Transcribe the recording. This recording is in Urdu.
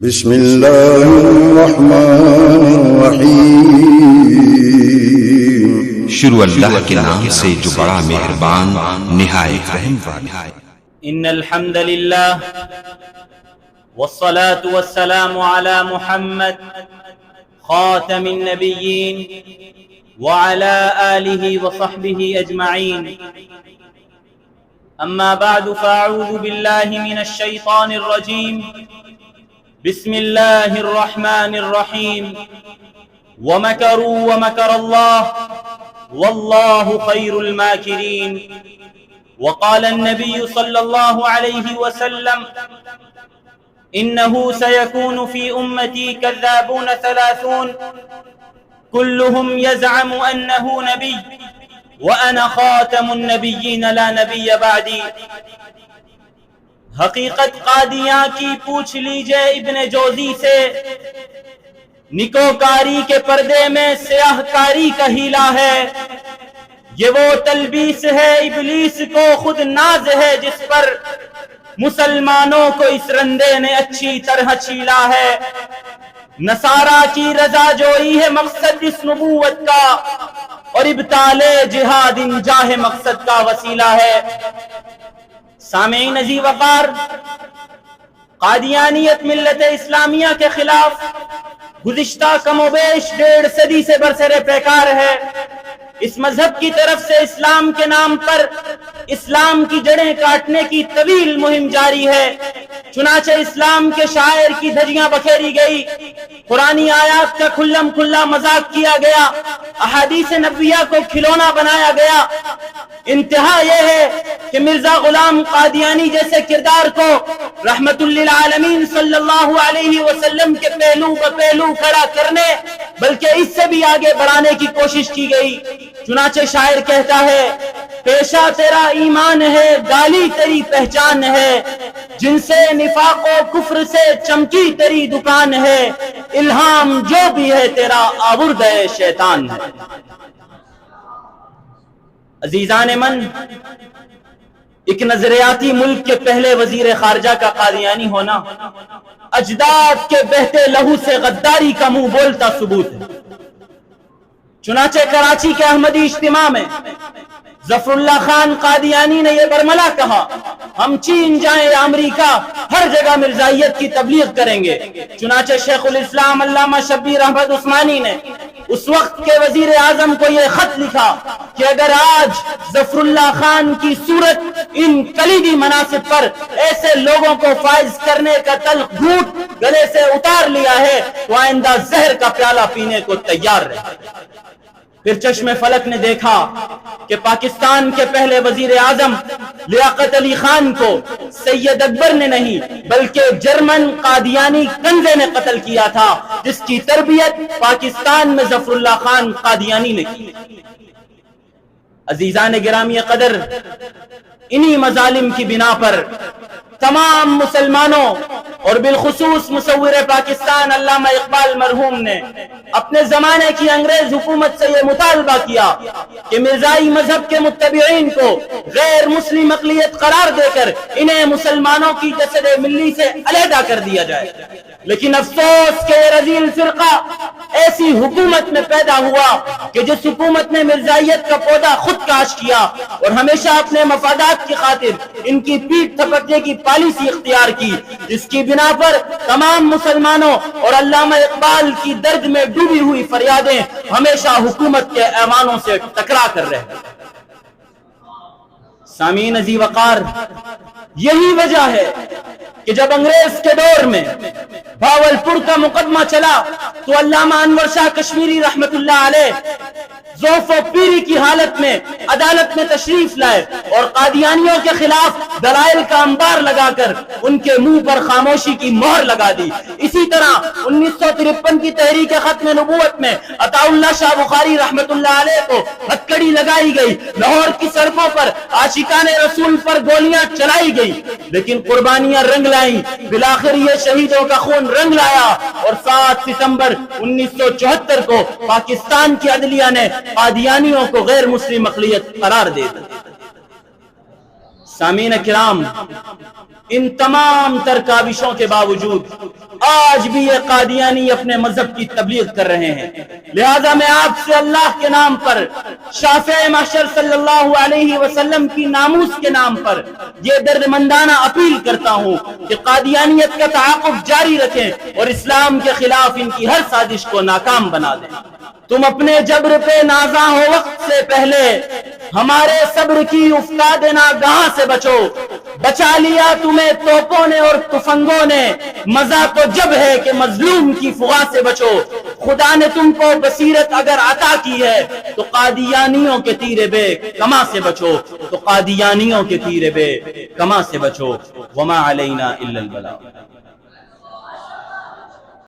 بسم اللہ الرحمن الرحیم۔ شروع اللہ کے نام سے جو بڑا مہربان نہایت رحم والا۔ ان الحمد للہ والصلاة والسلام على محمد خاتم النبیین وعلى آلہ وصحبہ اجمعین، اما بعد فاعوذ باللہ من الشیطان الرجیم، بسم اللہ الرحمن الرحیم۔ ومکروا ومکر اللہ واللہ خیر الماکرین۔ وقال النبی صلی اللہ علیہ وسلم انه سيكون في امتی كذابون ثلاثون كلهم يزعم انه نبی وانا خاتم النبیین لا نبی بعدی۔ حقیقت قادیاں کی پوچھ لیجئے ابن جوزی سے، نکوکاری کے پردے میں سیاہ کاری کا ہیلا ہے۔ یہ وہ تلبیس ہے ابلیس کو خود ناز ہے، جس پر مسلمانوں کو اس رندے نے اچھی طرح چھیلا ہے۔ نصارہ کی رضا جوئی ہے مقصد اس نبوت کا، اور ابطال جہاد ان جاہ مقصد کا وسیلہ ہے۔ سامعین عزیز وقار، قادیانیت ملت اسلامیہ کے خلاف گزشتہ کم و بیش 1.5 صدی سے برسر پیکار ہے۔ اس مذہب کی طرف سے اسلام کے نام پر اسلام کی جڑیں کاٹنے کی طویل مہم جاری ہے۔ چنانچہ اسلام کے شاعر کی دھجیاں بکھیری گئی، قرآنی آیات کا کھلم کھلا مذاق کیا گیا، احادیث نبویہ کو کھلونا بنایا گیا۔ انتہا یہ ہے کہ مرزا غلام قادیانی جیسے کردار کو رحمت للعالمین صلی اللہ علیہ وسلم کے پہلو پر پہلو کھڑا کرنے بلکہ اس سے بھی آگے بڑھانے کی کوشش کی گئی۔ چنانچہ شاعر کہتا ہے، پیشہ تیرا ایمان ہے ڈالی تیری پہچان ہے، جن سے نفاق و کفر سے چمکی تیری دکان ہے، الہام جو بھی ہے تیرا آوردہ شیطان ہے۔ عزیزان من، ایک نظریاتی ملک کے پہلے وزیر خارجہ کا قادیانی ہونا اجداد کے بہتے لہو سے غداری کا منہ بولتا ثبوت ہے۔ چنانچہ کراچی کے احمدی اجتماع میں ظفر اللہ خان قادیانی نے یہ برملا کہا، ہم چین جائیں یا امریکہ ہر جگہ مرزائیت کی تبلیغ کریں گے۔ چنانچہ شیخ الاسلام علامہ شبیر احمد عثمانی نے اس وقت کے وزیر اعظم کو یہ خط لکھا کہ اگر آج ظفر اللہ خان کی صورت ان کلیدی مناصب پر ایسے لوگوں کو فائز کرنے کا تلخ گھونٹ گلے سے اتار لیا ہے تو آئندہ زہر کا پیالہ پینے کو تیار رہے۔ پھر چشم فلک نے دیکھا کہ پاکستان کے پہلے وزیر اعظم لیاقت علی خان کو سید اکبر نے نہیں بلکہ جرمن قادیانی کنزے نے قتل کیا تھا، جس کی تربیت پاکستان میں ظفر اللہ خان قادیانی نے کی۔ عزیزان گرامی قدر، انہی مظالم کی بنا پر تمام مسلمانوں اور بالخصوص مصور پاکستان علامہ اقبال مرحوم نے اپنے زمانے کی انگریز حکومت سے یہ مطالبہ کیا کہ مرزائی مذہب کے متبعین کو غیر مسلم اقلیت قرار دے کر انہیں مسلمانوں کی جسد ملی سے علیحدہ کر دیا جائے۔ لیکن افسوس کہ یہ رذیل فرقہ ایسی حکومت میں پیدا ہوا کہ جس حکومت نے مرزائیت کا پودا خود کاش کیا اور ہمیشہ اپنے مفادات کی خاطر ان کی پیٹھ تھپکنے کی پالیسی اختیار کی، جس کی بنا پر تمام مسلمانوں اور علامہ اقبال کی درد میں ڈوبی ہوئی فریادیں ہمیشہ حکومت کے ایوانوں سے ٹکرا کر رہے۔ سامعین عزیز وقار، یہی وجہ ہے کہ جب انگریز کے دور میں بھاولپور کا مقدمہ چلا تو علامہ انور شاہ کشمیری رحمت اللہ علیہ ذوف و پیری کی حالت میں عدالت میں تشریف لائے اور قادیانیوں کے خلاف دلائل کا انبار لگا کر ان کے منہ پر خاموشی کی مہر لگا دی۔ اسی طرح 1953 کی تحریک ختم نبوت میں عطا اللہ شاہ بخاری رحمت اللہ علیہ کو ہتکڑی لگائی گئی، لاہور کی سڑکوں پر عاشقان رسول پر گولیاں چلائی گئی، لیکن قربانیاں رنگ لائیں۔ بالآخر یہ شہیدوں کا خون رنگ لایا اور 7 ستمبر 1974 کو پاکستان کی عدلیہ نے قادیانیوں کو غیر مسلم اقلیت قرار دے دی۔ سامعین کرام، ان تمام تر کاوشوں کے باوجود آج بھی یہ قادیانی اپنے مذہب کی تبلیغ کر رہے ہیں۔ لہذا میں آپ سے اللہ کے نام پر، شافع محشر صلی اللہ علیہ وسلم کی ناموس کے نام پر یہ دردمندانہ اپیل کرتا ہوں کہ قادیانیت کا تعاقب جاری رکھیں اور اسلام کے خلاف ان کی ہر سازش کو ناکام بنا دیں۔ تم اپنے جبر پہ نازاں ہو وقت سے پہلے ہمارے صبر کی افتاد ناگہاں سے بچو۔ بچا لیا تمہیں توپوں نے اور تفنگوں نے، مزہ تو جب ہے کہ مظلوم کی فغاں سے بچو۔ خدا نے تم کو بصیرت اگر عطا کی ہے تو قادیانیوں کے تیر بے کما سے بچو، تو قادیانیوں کے تیر بے کما سے بچو۔ وما علینا الا البلاغ۔